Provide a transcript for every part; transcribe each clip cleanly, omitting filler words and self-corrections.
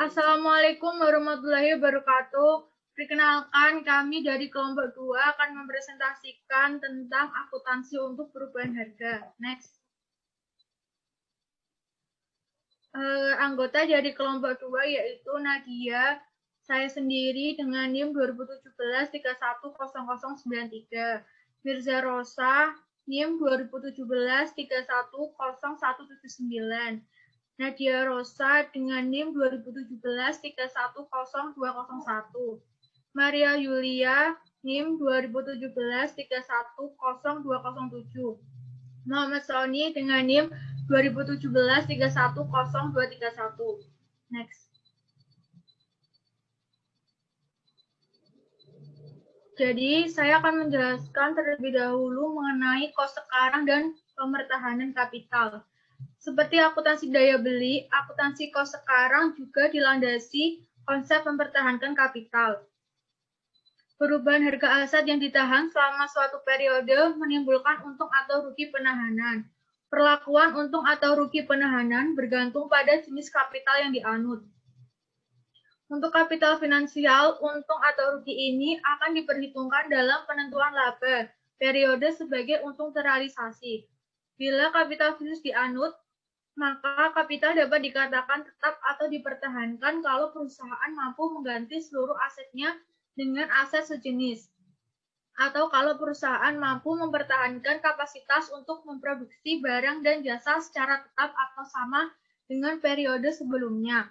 Assalamualaikum warahmatullahi wabarakatuh. Perkenalkan, kami dari kelompok 2 akan mempresentasikan tentang akuntansi untuk perubahan harga. Next. Anggota dari kelompok 2 yaitu Nadia, saya sendiri dengan NIM 2017-310093, Mirza Rosa, NIM 2017-310179, Nadia Rosa dengan NIM 2017-310201, Maria Yulia, NIM 2017-310207, Muhammad Sony dengan NIM 2017-310231. Next. Jadi, saya akan menjelaskan terlebih dahulu mengenai kos sekarang dan pemertahanan kapital. Seperti akuntansi daya beli, akuntansi kos sekarang juga dilandasi konsep mempertahankan kapital. Perubahan harga aset yang ditahan selama suatu periode menimbulkan untung atau rugi penahanan. Perlakuan untung atau rugi penahanan bergantung pada jenis kapital yang dianut. Untuk kapital finansial, untung atau rugi ini akan diperhitungkan dalam penentuan laba periode sebagai untung terrealisasi. Bila kapital fisik dianut, maka kapital dapat dikatakan tetap atau dipertahankan kalau perusahaan mampu mengganti seluruh asetnya dengan aset sejenis, atau kalau perusahaan mampu mempertahankan kapasitas untuk memproduksi barang dan jasa secara tetap atau sama dengan periode sebelumnya.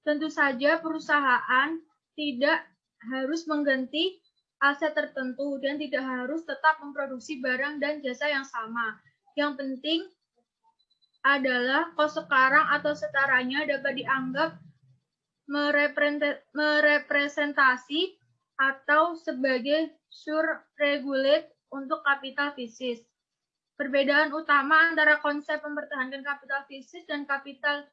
Tentu saja perusahaan tidak harus mengganti aset tertentu dan tidak harus tetap memproduksi barang dan jasa yang sama. Yang penting adalah kos sekarang atau setaranya dapat dianggap merepresentasi atau sebagai surregulate untuk kapital fisik. Perbedaan utama antara konsep mempertahankan kapital fisik dan kapital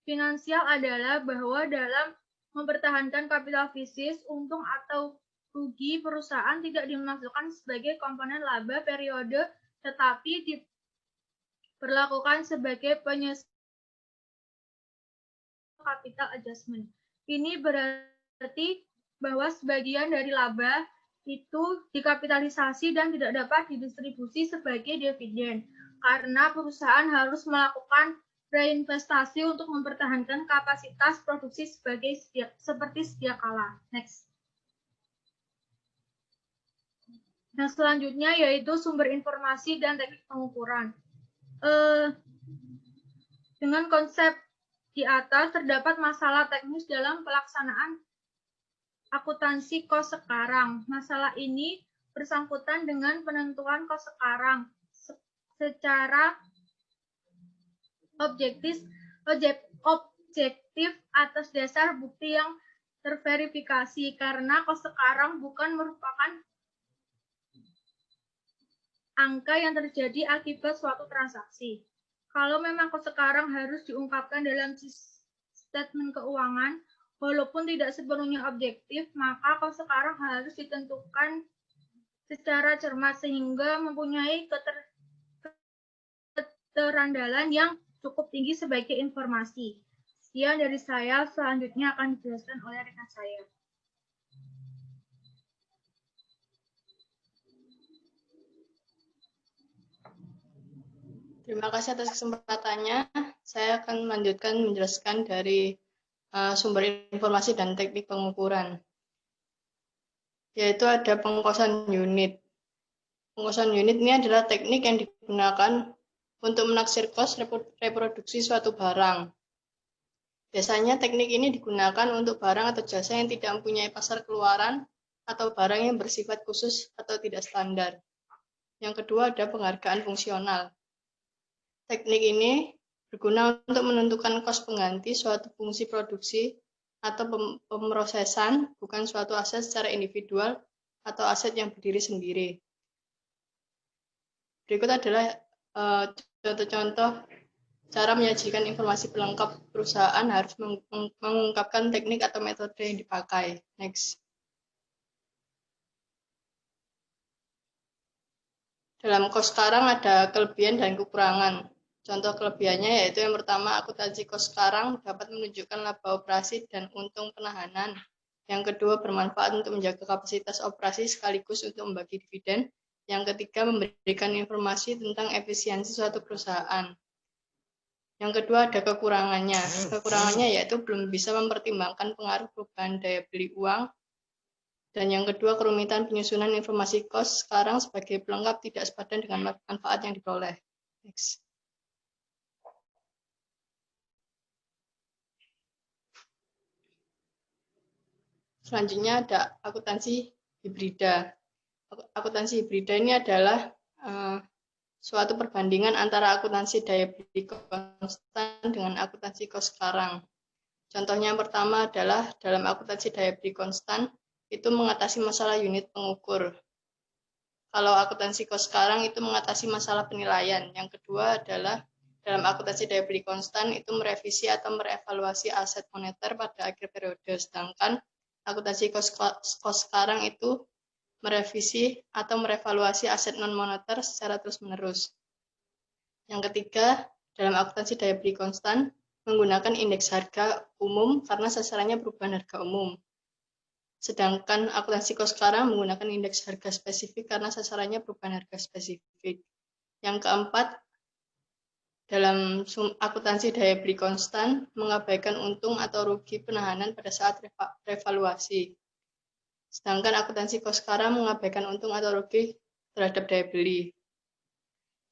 finansial adalah bahwa dalam mempertahankan kapital fisik, untung atau rugi perusahaan tidak dimasukkan sebagai komponen laba periode, tetapi diperlakukan sebagai penyesuaian capital adjustment. Ini berarti bahwa sebagian dari laba itu dikapitalisasi dan tidak dapat didistribusi sebagai dividen, karena perusahaan harus melakukan reinvestasi untuk mempertahankan kapasitas produksi seperti sedia kala. Next. Nah, selanjutnya yaitu sumber informasi dan teknik pengukuran. Dengan konsep di atas terdapat masalah teknis dalam pelaksanaan akuntansi kos sekarang. Masalah ini bersangkutan dengan penentuan kos sekarang secara objektif atas dasar bukti yang terverifikasi, karena kos sekarang bukan merupakan angka yang terjadi akibat suatu transaksi. Kalau memang kos sekarang harus diungkapkan dalam statement keuangan, walaupun tidak sepenuhnya objektif, maka kos sekarang harus ditentukan secara cermat sehingga mempunyai keterandalan yang cukup tinggi sebagai informasi. Sekian dari saya, selanjutnya akan dijelaskan oleh rekan saya. Terima kasih atas kesempatannya. Saya akan melanjutkan menjelaskan dari sumber informasi dan teknik pengukuran. Yaitu ada pengkosan unit. Pengkosan unit ini adalah teknik yang digunakan untuk menaksir kos reproduksi suatu barang. Biasanya teknik ini digunakan untuk barang atau jasa yang tidak mempunyai pasar keluaran atau barang yang bersifat khusus atau tidak standar. Yang kedua ada penghargaan fungsional. Teknik ini berguna untuk menentukan kos pengganti suatu fungsi produksi atau pemrosesan, bukan suatu aset secara individual atau aset yang berdiri sendiri. Berikut adalah contoh-contoh cara menyajikan informasi pelengkap. Perusahaan harus mengungkapkan teknik atau metode yang dipakai. Next. Dalam kos sekarang ada kelebihan dan kekurangan. Contoh kelebihannya yaitu yang pertama, akuntansi kos sekarang dapat menunjukkan laba operasi dan untung penahanan. Yang kedua, bermanfaat untuk menjaga kapasitas operasi sekaligus untuk membagi dividen. Yang ketiga, memberikan informasi tentang efisiensi suatu perusahaan. Yang kedua, ada kekurangannya. Kekurangannya yaitu belum bisa mempertimbangkan pengaruh perubahan daya beli uang. Dan yang kedua, kerumitan penyusunan informasi kos sekarang sebagai pelengkap tidak sepadan dengan manfaat yang diperoleh. Next. Selanjutnya ada akuntansi hibrida. Akuntansi hibrida ini adalah suatu perbandingan antara akuntansi daya beli konstan dengan akuntansi kos sekarang. Contohnya yang pertama adalah dalam akuntansi daya beli konstan itu mengatasi masalah unit pengukur. Kalau akuntansi kos sekarang itu mengatasi masalah penilaian. Yang kedua adalah dalam akuntansi daya beli konstan itu merevisi atau merevaluasi aset moneter pada akhir periode. Sedangkan akuntansi kos sekarang itu merevisi atau merevaluasi aset non-moneter secara terus-menerus. Yang ketiga, dalam akuntansi daya beli konstan, menggunakan indeks harga umum karena sasarannya perubahan harga umum. Sedangkan akuntansi kos sekarang menggunakan indeks harga spesifik karena sasarannya perubahan harga spesifik. Yang keempat, dalam akuntansi daya beli konstan, mengabaikan untung atau rugi penahanan pada saat revaluasi. Sedangkan akuntansi kos sekarang mengabaikan untung atau rugi terhadap daya beli.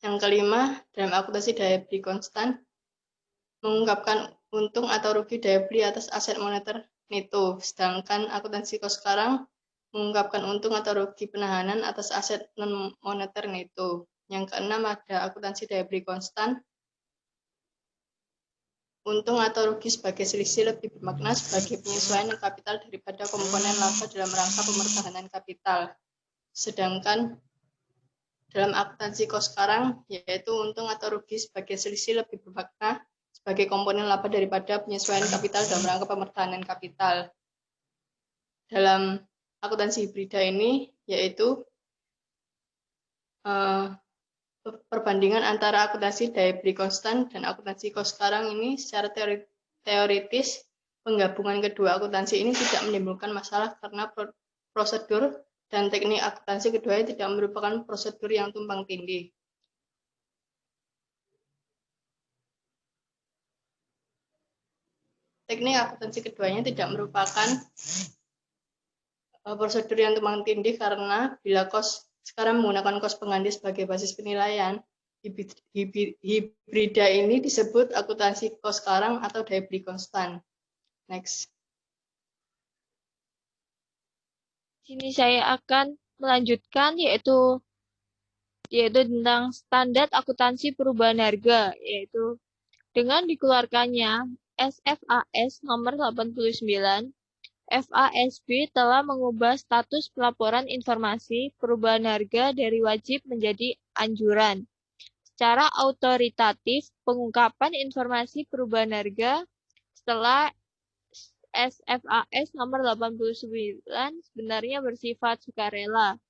Yang kelima, dalam akuntansi daya beli konstan, mengungkapkan untung atau rugi daya beli atas aset moneter neto. Sedangkan akuntansi kos sekarang mengungkapkan untung atau rugi penahanan atas aset non-moneter neto. Yang keenam, ada akuntansi daya beli konstan, untung atau rugi sebagai selisih lebih bermakna sebagai penyesuaian kapital daripada komponen laba dalam rangka pemertahanan kapital. Sedangkan dalam akuntansi kos sekarang, yaitu untung atau rugi sebagai selisih lebih bermakna sebagai komponen laba daripada penyesuaian kapital dalam rangka pemertahanan kapital. Dalam akuntansi hibrida ini, yaitu perbandingan antara akuntansi daya beli konstan dan akuntansi kos sekarang ini secara teoritis penggabungan kedua akuntansi ini tidak menimbulkan masalah karena prosedur dan teknik akuntansi keduanya tidak merupakan prosedur yang tumpang tindih. Teknik akuntansi keduanya tidak merupakan prosedur yang tumpang tindih karena bila kos sekarang menggunakan kos pengganti sebagai basis penilaian, hibrida ini disebut akuntansi kos sekarang atau daya beli konstan. Next. Sini saya akan melanjutkan yaitu tentang standar akuntansi perubahan harga, yaitu dengan dikeluarkannya SFAS nomor 89, FASB telah mengubah status pelaporan informasi perubahan harga dari wajib menjadi anjuran. Secara autoritatif, pengungkapan informasi perubahan harga setelah SFAS nomor 89 sebenarnya bersifat sukarela,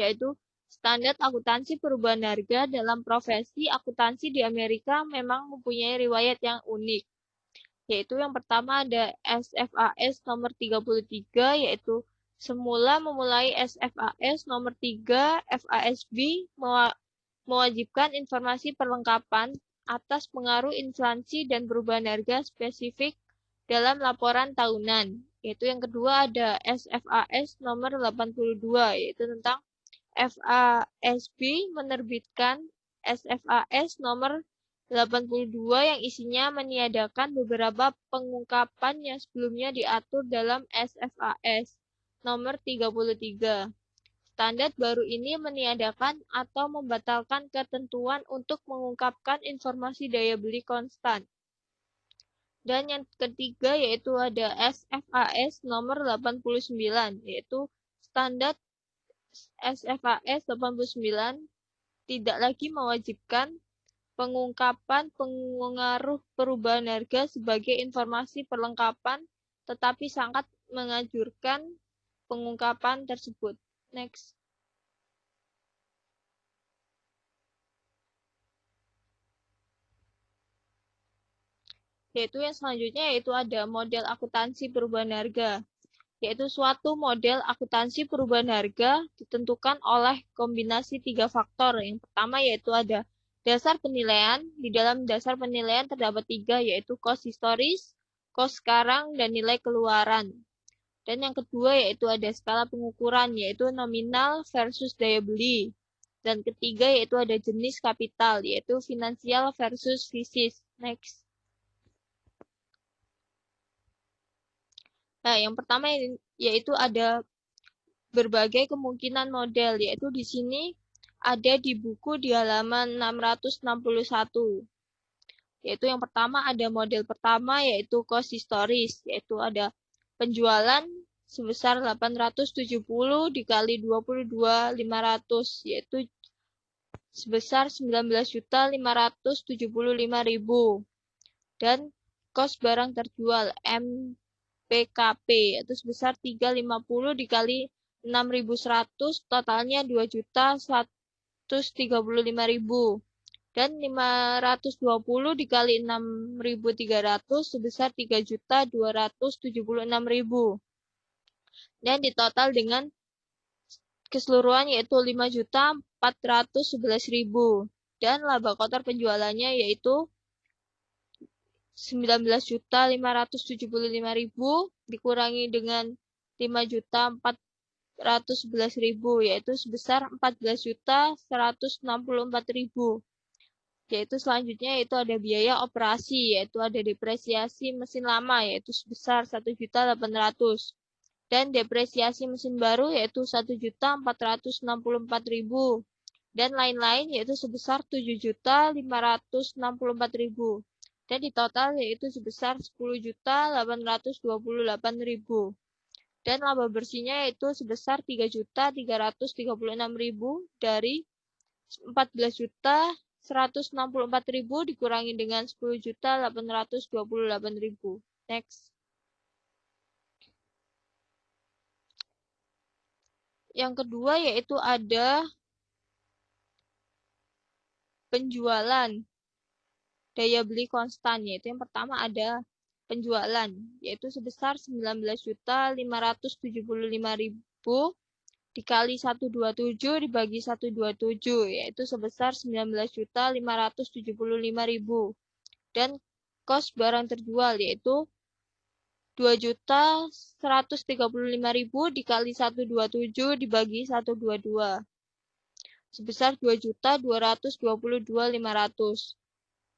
yaitu standar akuntansi perubahan harga dalam profesi akuntansi di Amerika memang mempunyai riwayat yang unik. Yaitu yang pertama ada SFAS nomor 33, yaitu semula memulai SFAS nomor 3, FASB mewajibkan informasi perlengkapan atas pengaruh inflasi dan perubahan harga spesifik dalam laporan tahunan. Yaitu yang kedua ada SFAS nomor 82, yaitu tentang FASB menerbitkan SFAS nomor 82 yang isinya meniadakan beberapa pengungkapan yang sebelumnya diatur dalam SFAS nomor 33. Standar baru ini meniadakan atau membatalkan ketentuan untuk mengungkapkan informasi daya beli konstan. Dan yang ketiga yaitu ada SFAS nomor 89, yaitu standar SFAS 89 tidak lagi mewajibkan pengungkapan pengaruh perubahan harga sebagai informasi perlengkapan, tetapi sangat menganjurkan pengungkapan tersebut. Next. Yaitu yang selanjutnya yaitu ada model akuntansi perubahan harga. Yaitu suatu model akuntansi perubahan harga ditentukan oleh kombinasi 3 faktor. Yang pertama yaitu ada dasar penilaian. Di dalam dasar penilaian terdapat 3, yaitu cost historis, cost sekarang, dan nilai keluaran. Dan yang kedua yaitu ada skala pengukuran, yaitu nominal versus daya beli. Dan ketiga yaitu ada jenis kapital, yaitu finansial versus fisis. Next. Nah, yang pertama yaitu ada berbagai kemungkinan model, yaitu di sini ada di buku di halaman 661. Yaitu yang pertama ada model pertama yaitu cost historis, yaitu ada penjualan sebesar 870 dikali 22.500, yaitu sebesar 19.575.000. Dan cost barang terjual MPKP yaitu sebesar 350 dikali 6.100, totalnya 2.135.000. Dan 520 dikali 6.300 sebesar 3.276.000. Dan ditotal dengan keseluruhan yaitu 5.411.000. Dan laba kotor penjualannya yaitu 19.575.000 dikurangi dengan 5.411.000 yaitu sebesar 14.164.000. Yaitu selanjutnya yaitu ada biaya operasi, yaitu ada depresiasi mesin lama yaitu sebesar 1.800.000 dan depresiasi mesin baru yaitu 1.464.000 dan lain-lain yaitu sebesar 7.564.000 dan di total yaitu sebesar 10.828.000 dan laba bersihnya yaitu sebesar 3.336.000 dari 14.164.000 dikurangi dengan 10.828.000. Next. Yang kedua yaitu ada penjualan daya beli konstan, yaitu yang pertama ada penjualan yaitu sebesar 19.575.000 dikali 127 dibagi 127 yaitu sebesar 19.575.000 dan kos barang terjual yaitu 2.135.000 dikali 127 dibagi 122 sebesar 2.222.500.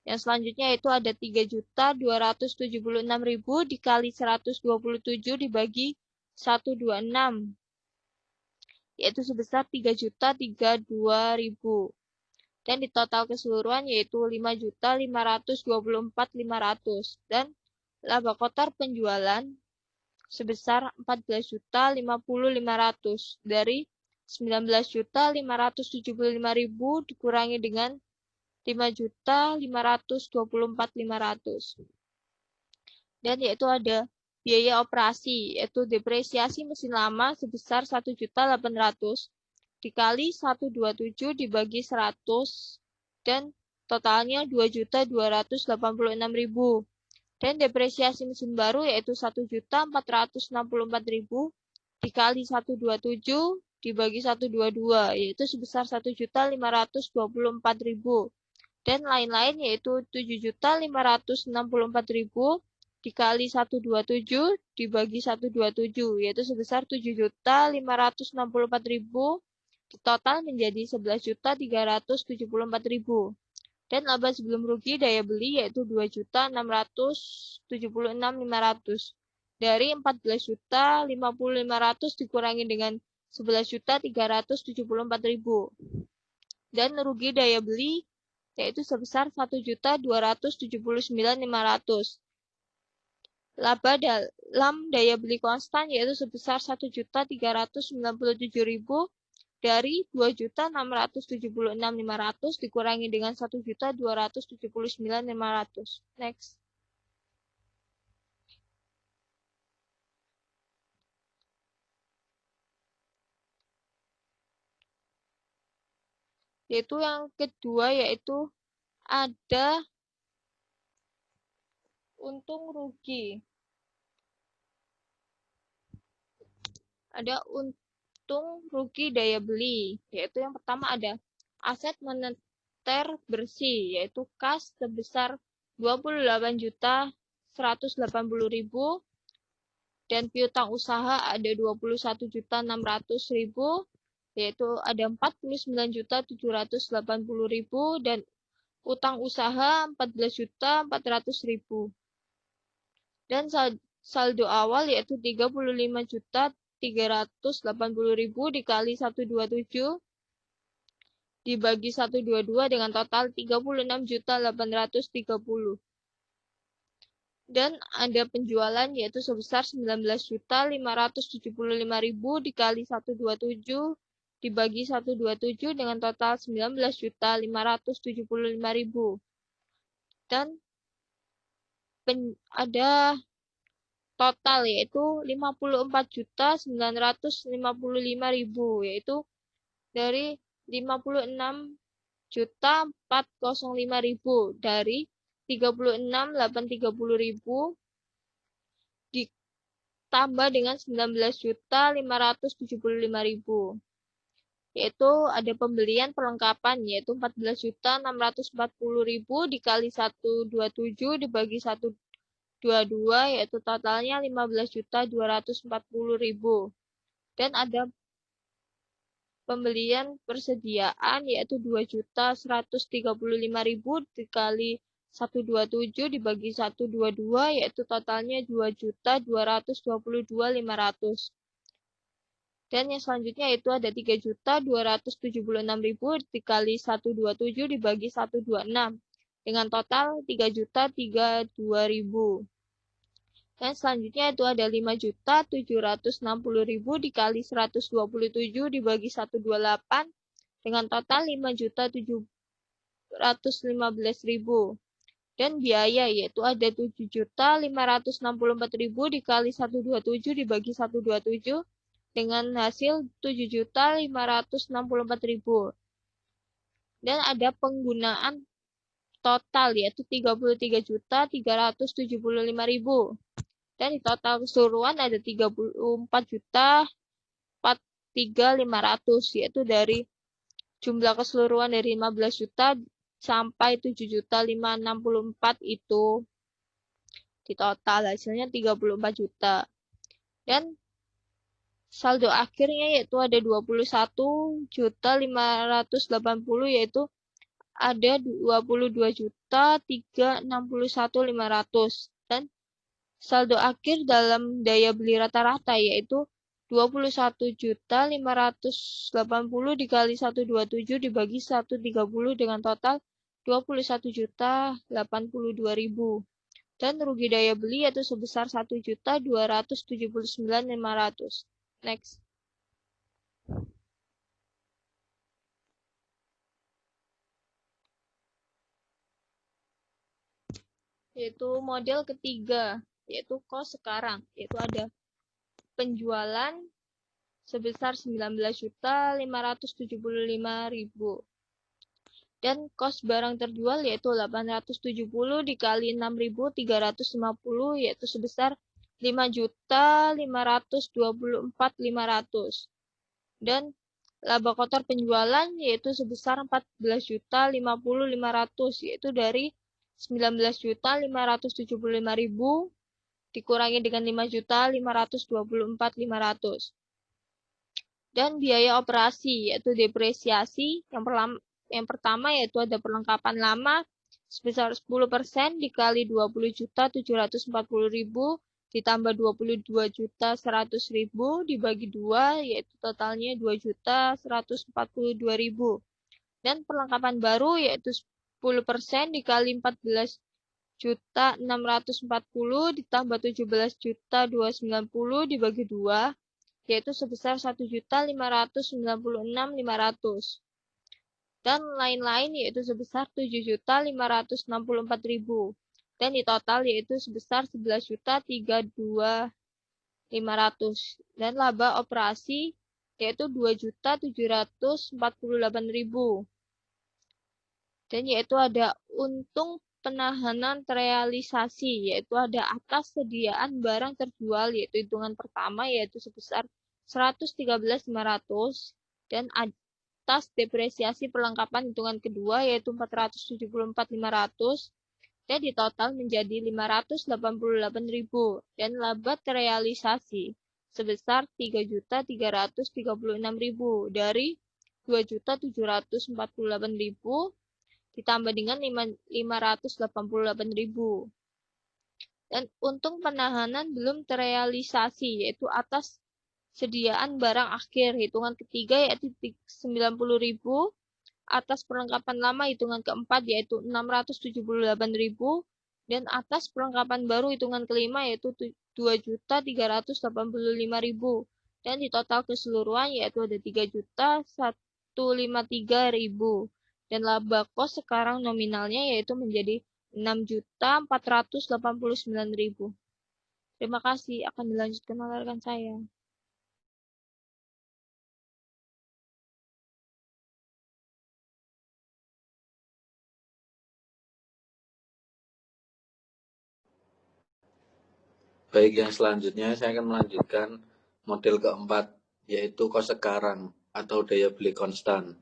Yang selanjutnya yaitu ada 3.276.000 dikali 127 dibagi 126 yaitu sebesar 3.032.000 dan di total keseluruhan yaitu 5.524.500 dan laba kotor penjualan sebesar 14.050.500 dari 19.575.000 dikurangi dengan 5.524.500 dan yaitu ada biaya operasi yaitu depresiasi mesin lama sebesar 1.800.000 dikali 127 dibagi 100 dan totalnya 2.286.000 dan depresiasi mesin baru yaitu 1.464.000 dikali 127 dibagi 122 yaitu sebesar 1.524.000 dan lain-lain yaitu 7.564.000 dikali 127 dibagi 127 yaitu sebesar 7.564.000 total menjadi 11.374.000 dan laba sebelum rugi daya beli yaitu 2.676.500 dari 14.050.500 dikurangi dengan 11.374.000 dan rugi daya beli yaitu sebesar 1.279.500. Laba dalam daya beli konstan yaitu sebesar 1.397.000 dari 2.676.500 dikurangi dengan 1.279.500. Next. Yaitu yang kedua yaitu ada untung rugi. Ada untung rugi daya beli, yaitu yang pertama ada aset moneter bersih, yaitu kas sebesar 28.180.000 dan piutang usaha ada 21.600.000, yaitu ada 49.780.000 dan utang usaha 14.400.000. Dan saldo awal yaitu 35.380.000 dikali 127 dibagi 122 dengan total 36.830. Dan ada penjualan yaitu sebesar 19.575.000 dikali 127 dibagi 127 dengan total 19.575.000. Dan ada total yaitu 54.955.000, yaitu dari 56.405.000 dari 36.830.000 ditambah dengan 19.575.000, yaitu ada pembelian perlengkapan yaitu 14.640.000 dikali 127 dibagi 122 yaitu totalnya 15.240.000. Dan ada pembelian persediaan yaitu 2.135.000 dikali 127 dibagi 122 yaitu totalnya 2.222.500. Dan yang selanjutnya itu ada 3.276.000 dikali 127 dibagi 126 dengan total 3.032.000. Dan selanjutnya itu ada 5.760.000 dikali 127 dibagi 128 dengan total 5.715.000. Dan biaya yaitu ada 7.564.000 dikali 127 dibagi 127 dengan hasil 7.564.000. Dan ada penggunaan total yaitu 33.375.000. Dan di total keseluruhan ada 34.350.000, yaitu dari jumlah keseluruhan dari 15 juta sampai 7.564.000 itu di total hasilnya 34 juta. Dan saldo akhirnya yaitu ada 21.580.000, yaitu ada 22.361.500. Dan saldo akhir dalam daya beli rata-rata yaitu 21.580 dikali 127 dibagi 130 dengan total 21.082.000. Dan rugi daya beli yaitu sebesar 1.279.500. Next. Yaitu model ketiga, yaitu kos sekarang, yaitu ada penjualan sebesar 19.575.000 dan kos barang terjual yaitu 870 dikali 6.350 yaitu sebesar 5.524.500. Dan laba kotor penjualan yaitu sebesar 14.050.500 yaitu dari 19.575.000 dikurangi dengan 5.524.500. Dan biaya operasi yaitu depresiasi yang pertama yaitu ada perlengkapan lama sebesar 10% dikali 20.740.000 ditambah 22.100.000 dibagi 2 yaitu totalnya 2.142.000. Dan perlengkapan baru yaitu 10% dikali 14.640 ditambah 17.290 dibagi 2 yaitu sebesar 1.596.500. Dan lain-lain yaitu sebesar 7.564.000. Dan di total yaitu sebesar 11.032.500. Dan laba operasi yaitu 2.748.000. Dan yaitu ada untung penahanan terrealisasi, yaitu ada atas sediaan barang terjual, yaitu hitungan pertama, yaitu sebesar 113.500, dan atas depresiasi perlengkapan hitungan kedua, yaitu 474.500, dan di total menjadi 588.000, dan laba terrealisasi sebesar 3.336.000 dari 2.748.000 ditambah dengan 588.000. Dan untung penahanan belum terrealisasi, yaitu atas sediaan barang akhir hitungan ketiga yaitu 90.000, atas perlengkapan lama hitungan keempat yaitu 678.000, dan atas perlengkapan baru hitungan kelima yaitu 2.385.000, dan di total keseluruhan yaitu ada 3.153.000, dan laba kos sekarang nominalnya yaitu menjadi 6.489.000. Terima kasih, akan dilanjutkan oleh rekan saya. Baik, yang selanjutnya saya akan melanjutkan model keempat, yaitu kos sekarang atau daya beli konstan.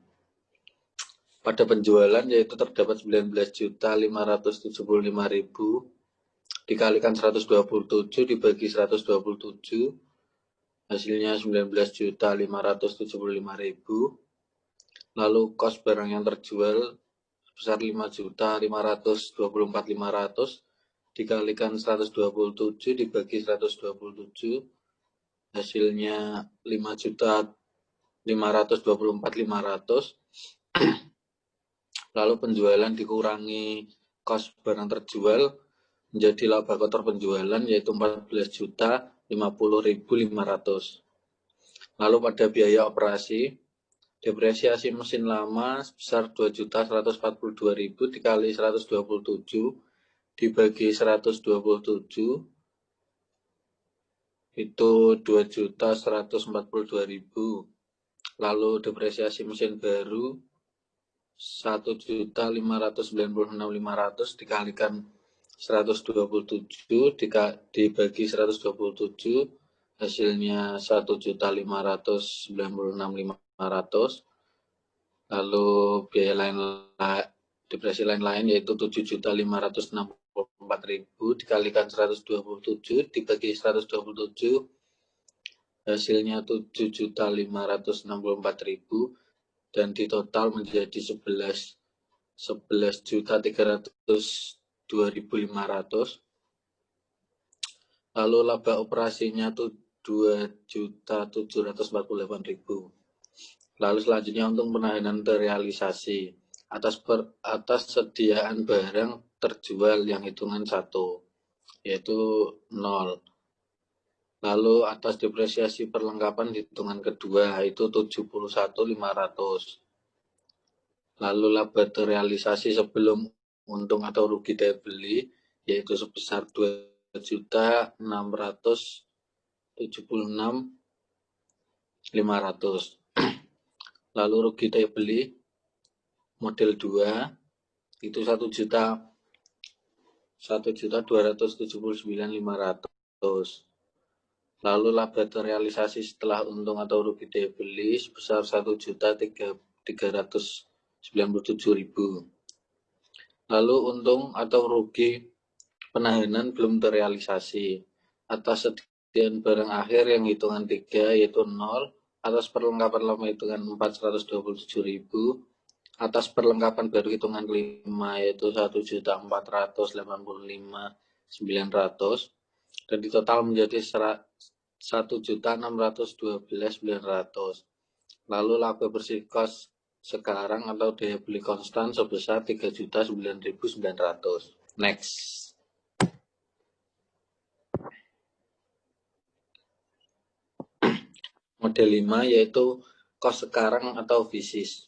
Pada penjualan yaitu terdapat 19.575.000 dikalikan 127 dibagi 127, hasilnya 19.575.000. Lalu kos barang yang terjual sebesar 5.524.500 dikalikan 127 dibagi 127, hasilnya 5.524.500. Lalu penjualan dikurangi kos barang terjual menjadi laba kotor penjualan yaitu 14.050.500. Lalu pada biaya operasi, depresiasi mesin lama sebesar 2.142.000 dikali 127 dibagi 127 itu 2.142.000. Lalu depresiasi mesin baru 1.596.500 dikalikan 127 dibagi 127, hasilnya 1.596.500. Lalu biaya lain depresi lain-lain yaitu 7.564.000 dikalikan 127 dibagi 127, hasilnya 7.564.000, dan di total menjadi 11.302.500. Lalu laba operasinya 2.748.000. Lalu selanjutnya untung penahanan terrealisasi atas sediaan barang terjual yang hitungan 1 yaitu 0. Lalu atas depresiasi perlengkapan hitungan kedua itu 71.500. Lalu laba terrealisasi sebelum untung atau rugi daya beli yaitu sebesar 2.676.500. Lalu rugi daya beli model 2 itu 1.279.500. Lalu laba terrealisasi setelah untung atau rugi daya beli sebesar 1.397.000. Lalu untung atau rugi penahanan belum terrealisasi atas sediaan barang akhir yang hitungan 3 yaitu 0, atas perlengkapan lama hitungan 427.000, atas perlengkapan baru hitungan 5 yaitu 1.485.900, dan di total menjadi 1.612.900. Lalu laba bersih kos sekarang atau daya beli konstan sebesar 3.009.900. Next. Model 5 yaitu kos sekarang atau visis.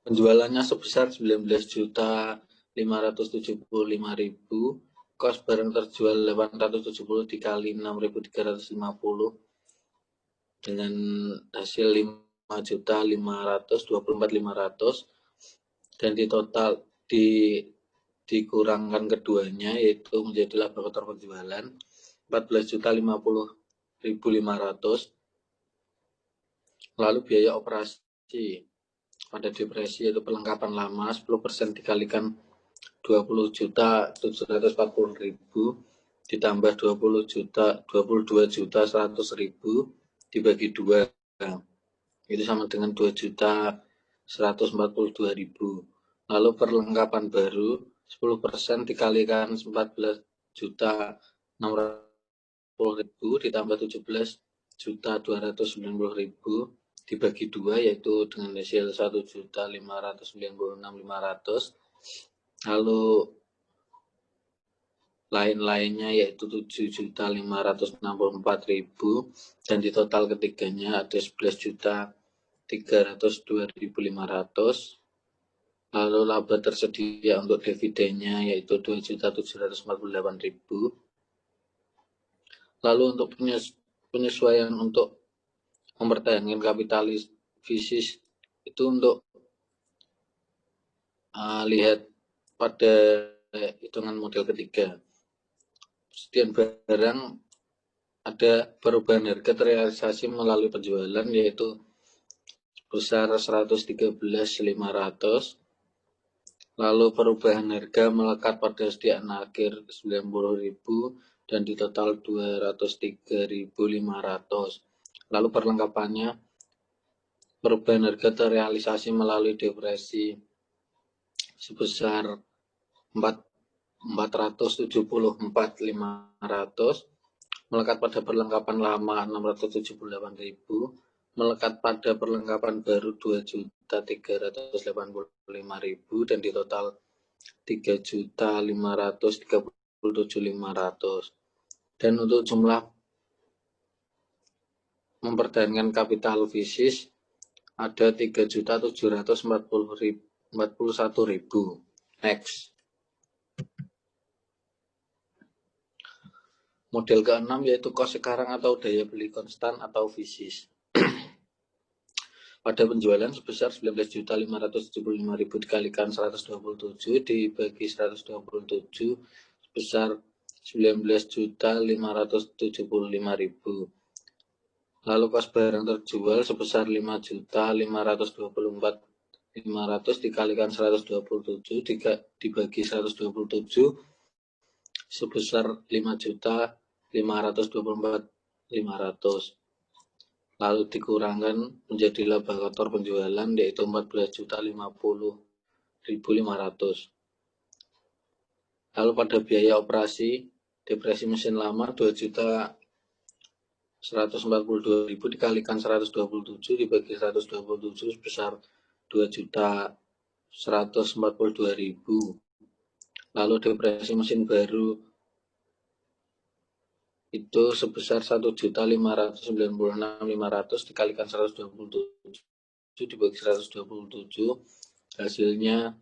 Penjualannya sebesar 19.575.000, kos barang terjual 870 dikali 6.350 dengan hasil 5.524.500, dan di total dikurangkan keduanya yaitu menjadi laba kotor penjualan 14.050.500. Lalu biaya operasi pada depresi yaitu perlengkapan lama 10% dikalikan 20.740.000 ditambah 22.100.000 dibagi 2 itu sama dengan 2.142.000. Lalu perlengkapan baru 10% dikalikan 14.600.000 ditambah 17.290.000 dibagi 2 yaitu dengan hasil 1.596.500. Lalu lain-lainnya yaitu 7.564.000 dan di total ketiganya ada 11.302.500. Lalu laba tersedia untuk dividennya yaitu 2.748.000. Lalu untuk penyesuaian untuk mempertahankan kapitalis fisis itu untuk lihat pada hitungan model ketiga. Persediaan barang ada perubahan harga terrealisasi melalui penjualan yaitu sebesar 113.500. Lalu perubahan harga melekat pada sediaan akhir 90.000 dan di total 203.500. Lalu perlengkapannya perubahan harga terrealisasi melalui depresi sebesar 474.500 melekat pada perlengkapan lama 678.000 melekat pada perlengkapan baru 2.385.000 dan di total 3.537.500. Dan untuk jumlah mempertahankan kapital fisis ada 3.741.000. Next. Model ke-6 yaitu kos sekarang atau daya beli konstan atau fisis. Pada penjualan sebesar 19.575.000 dikalikan 127 dibagi 127 sebesar 19.575.000. Lalu kos barang terjual sebesar 5.524.500 dikalikan 127 dibagi 127 sebesar 5.524.500. Lalu dikurangkan menjadi laba kotor penjualan yaitu 14.050.500. Lalu pada biaya operasi depresi mesin lama 2.142.000 dikalikan 127 dibagi 127 sebesar 2.142.000. Lalu depresi mesin baru itu sebesar 1.596.500 dikalikan 127 dibagi 127 hasilnya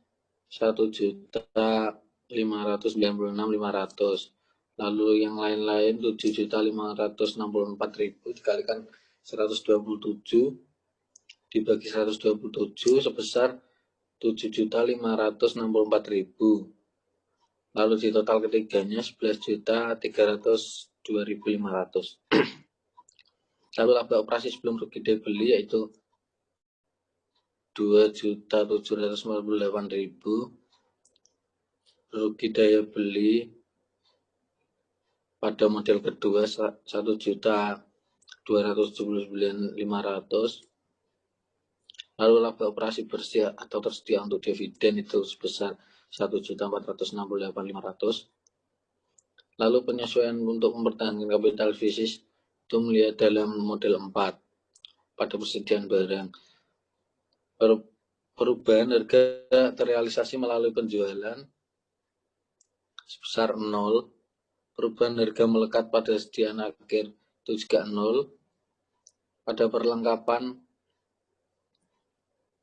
1.596.500. Lalu yang lain-lain 7.564.000 dikalikan 127 dibagi 127 sebesar 7.564.000. Lalu di total ketiganya 11.302.500. Lalu laba operasi sebelum rugi daya beli yaitu 2.798.000. Rugi daya beli pada model kedua 1.279.500. Lalu laba operasi bersih atau tersedia untuk dividen itu sebesar 1.468.500. Lalu penyesuaian untuk mempertahankan kapital fisis itu melihat dalam model 4 pada persediaan barang. Perubahan harga terrealisasi melalui penjualan sebesar 0. Perubahan harga melekat pada sediaan akhir itu juga 0. Pada perlengkapan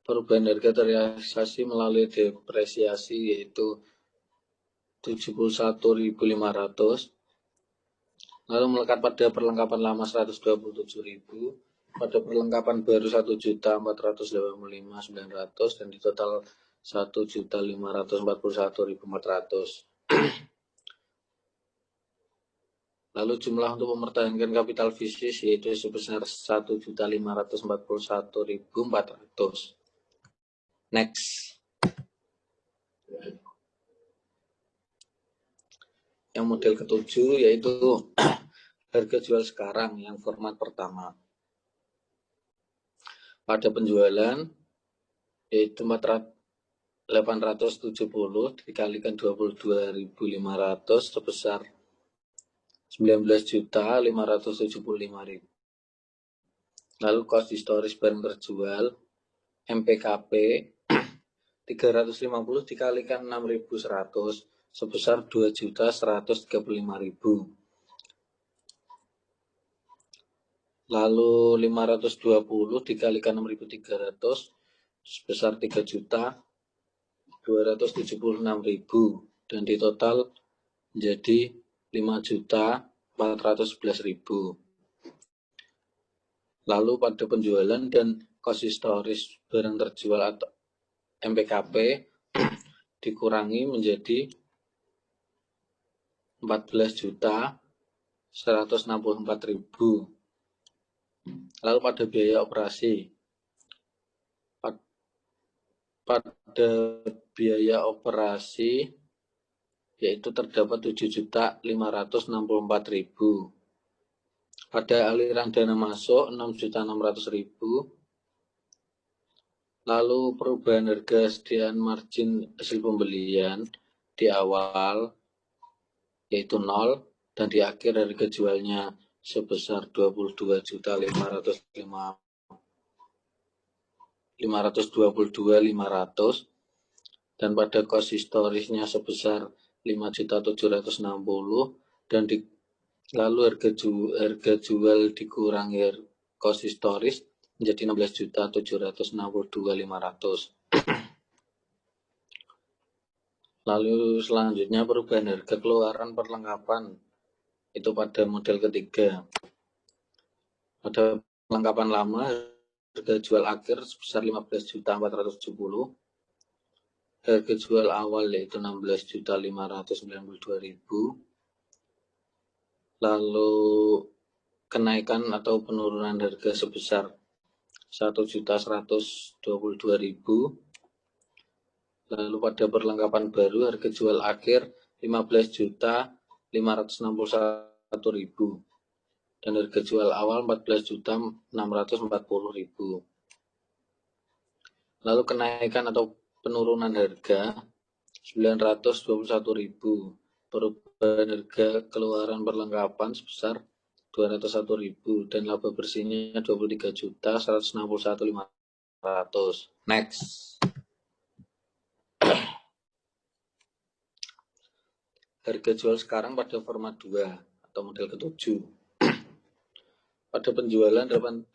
perubahan harga terrealisasi melalui depresiasi yaitu 71.500. Lalu melekat pada perlengkapan lama 127.000. Pada perlengkapan baru 1.485.900 dan di total 1.541.400. Lalu jumlah untuk mempertahankan kapital bisnis yaitu sebesar 1.541.400. Next. Yang model ketujuh yaitu harga jual sekarang yang format pertama. Pada penjualan yaitu 870 dikalikan 22.500 sebesar 19.575.000. Lalu cost historis barang terjual MPKP 350 dikalikan 6.100 sebesar 2.135.000. Lalu 520 dikalikan 6.300 sebesar 3.276.000 dan di total menjadi 5.411.000. Lalu pada penjualan dan cost historis barang terjual atau MPKP dikurangi menjadi 14.164.000. Lalu pada biaya operasi, yaitu terdapat 7.564.000. Pada aliran dana masuk 6.600.000. Lalu perubahan harga sediaan margin hasil pembelian di awal yaitu 0 dan di akhir harga jualnya sebesar 22.522.500 dan pada cost historisnya sebesar 5.760 dan lalu harga jual dikurangi cost historis menjadi 16.762.500. Lalu selanjutnya perubahan harga keluaran perlengkapan itu pada model ketiga. Pada perlengkapan lama harga jual akhir sebesar 15.470. Harga jual awal yaitu 16.592.000. Lalu kenaikan atau penurunan harga sebesar 1.122.000. Lalu pada perlengkapan baru harga jual akhir 15.561.000 dan harga jual awal 14.640.000. Lalu kenaikan atau penurunan harga 921.000. Perubahan harga keluaran perlengkapan sebesar 201.000 dan laba bersihnya 23.161.500. Next. Harga jual sekarang pada format 2 atau model ke-7. Pada penjualan 870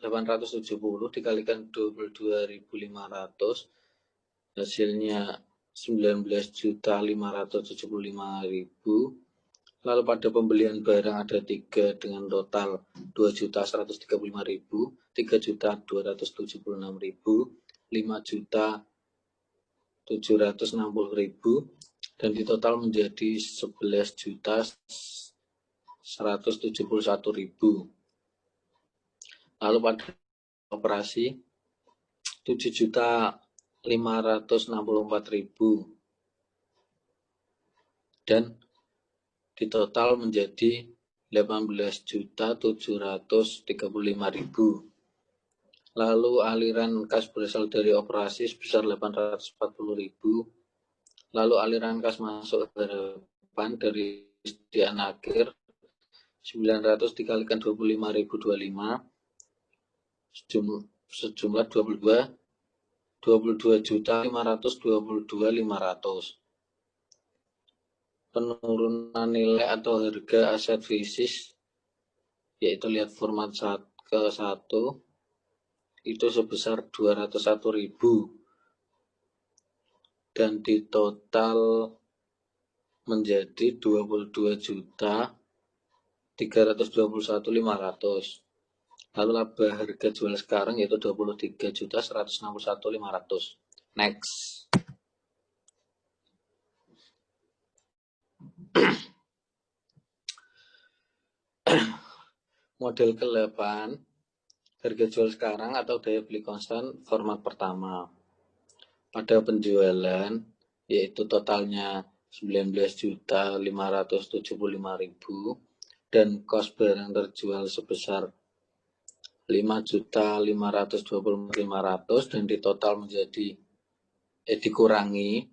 dikalikan 22.500 hasilnya 19.575.000. Lalu pada pembelian barang ada 3 dengan total 2.135.000, 3.276.000, 5.760.000 dan di total menjadi 11.171.000. Lalu pada operasi 7.564.000 dan di total menjadi 18.735.000. Lalu aliran kas berasal dari operasi sebesar 840.000. Lalu aliran kas masuk harapan dari sediaan akhir 900 dikalikan 25.025 sejumlah 22.522.500. Penurunan nilai atau harga aset fisik yaitu lihat format ke-1 itu sebesar 201.000 dan di total menjadi 22.321.500. Lalu laba harga jual sekarang yaitu 23.161.500. Next. Model ke-8, harga jual sekarang atau daya beli konstan format pertama. Pada penjualan, yaitu totalnya 19.575.000 dan kos barang terjual sebesar 5.524.500 dan ditotal menjadi dikurangi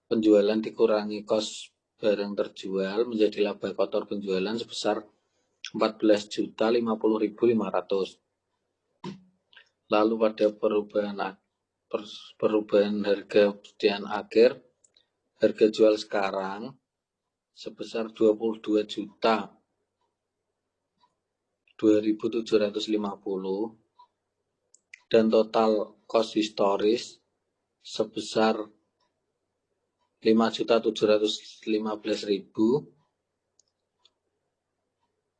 penjualan dikurangi kos barang terjual menjadi laba kotor penjualan sebesar 14.050.500. Lalu pada perubahan harga persediaan akhir, harga jual sekarang sebesar 22.2.750 dan total kos historis sebesar 5.715.000.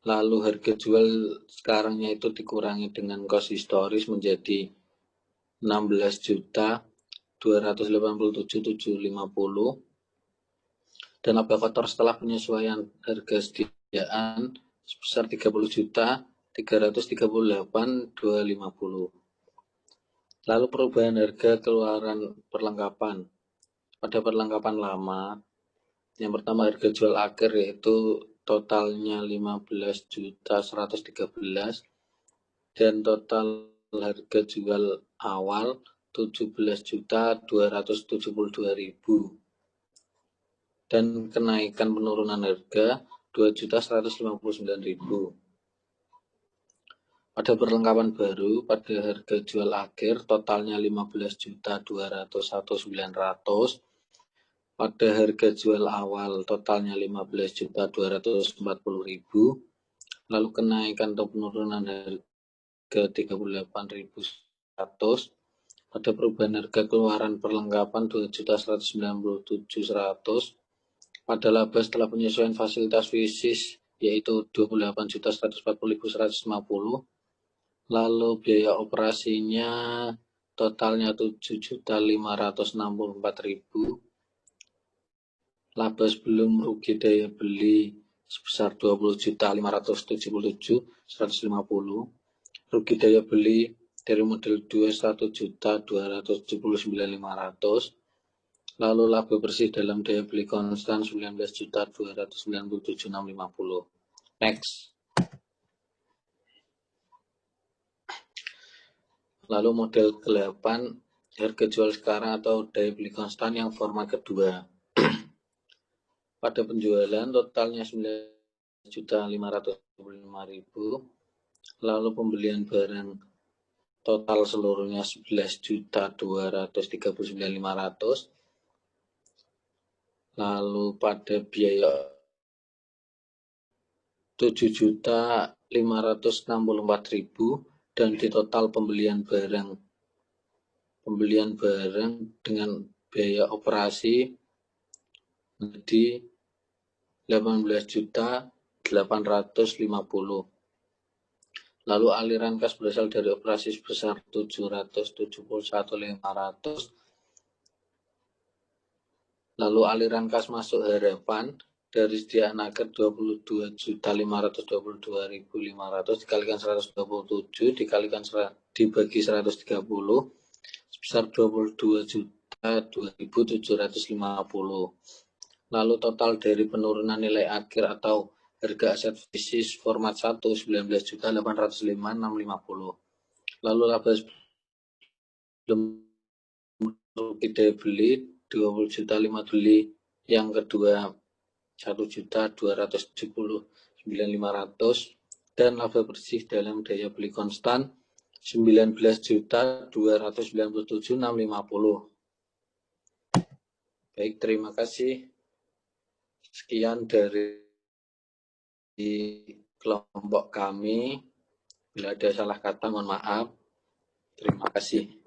Lalu harga jual sekarangnya itu dikurangi dengan kos historis menjadi 16.287.750 dan laba kotor setelah penyesuaian harga sediaan sebesar 30.338.250. Lalu perubahan harga keluaran perlengkapan. Pada perlengkapan lama, yang pertama harga jual akhir yaitu totalnya 15.113 dan total harga jual awal 17.272.000 dan kenaikan penurunan harga 2.159.000. Pada perlengkapan baru, pada harga jual akhir totalnya 15.201.900. Pada harga jual awal totalnya 15.240.000. Lalu kenaikan atau penurunan harga 38.100. Pada perubahan harga keluaran perlengkapan 2.197.100. Pada laba setelah penyesuaian fasilitas fisik yaitu 28.140.150. Lalu biaya operasinya totalnya 7.564.000. Laba sebelum rugi daya beli sebesar 20.577.150. Rugi daya beli dari model 2 1.279.500. Lalu laba bersih dalam daya beli konstan 19.297.650. Next. Lalu model ke-8, harga jual sekarang atau daya beli konstan yang format kedua. Pada penjualan totalnya 9.525.000, lalu pembelian barang total seluruhnya 11.239.500, lalu pada biaya 7.564.000 dan di total pembelian barang dengan biaya operasi menjadi 18.850. Lalu aliran kas berasal dari operasi sebesar 771.500. Lalu aliran kas masuk harapan dari sediaan akhir 22.522.500 dikalikan 127 dibagi 130 sebesar 22.2.750. Lalu total dari penurunan nilai akhir atau harga aset fisik format 1 19.805.650. Lalu laba sebelum rugi daya beli 20.500 beli yang kedua 1.279.500 dan laba bersih dalam daya beli konstan 19.297.650. Baik, terima kasih. Sekian dari kelompok kami. Bila ada salah kata, mohon maaf. Terima kasih.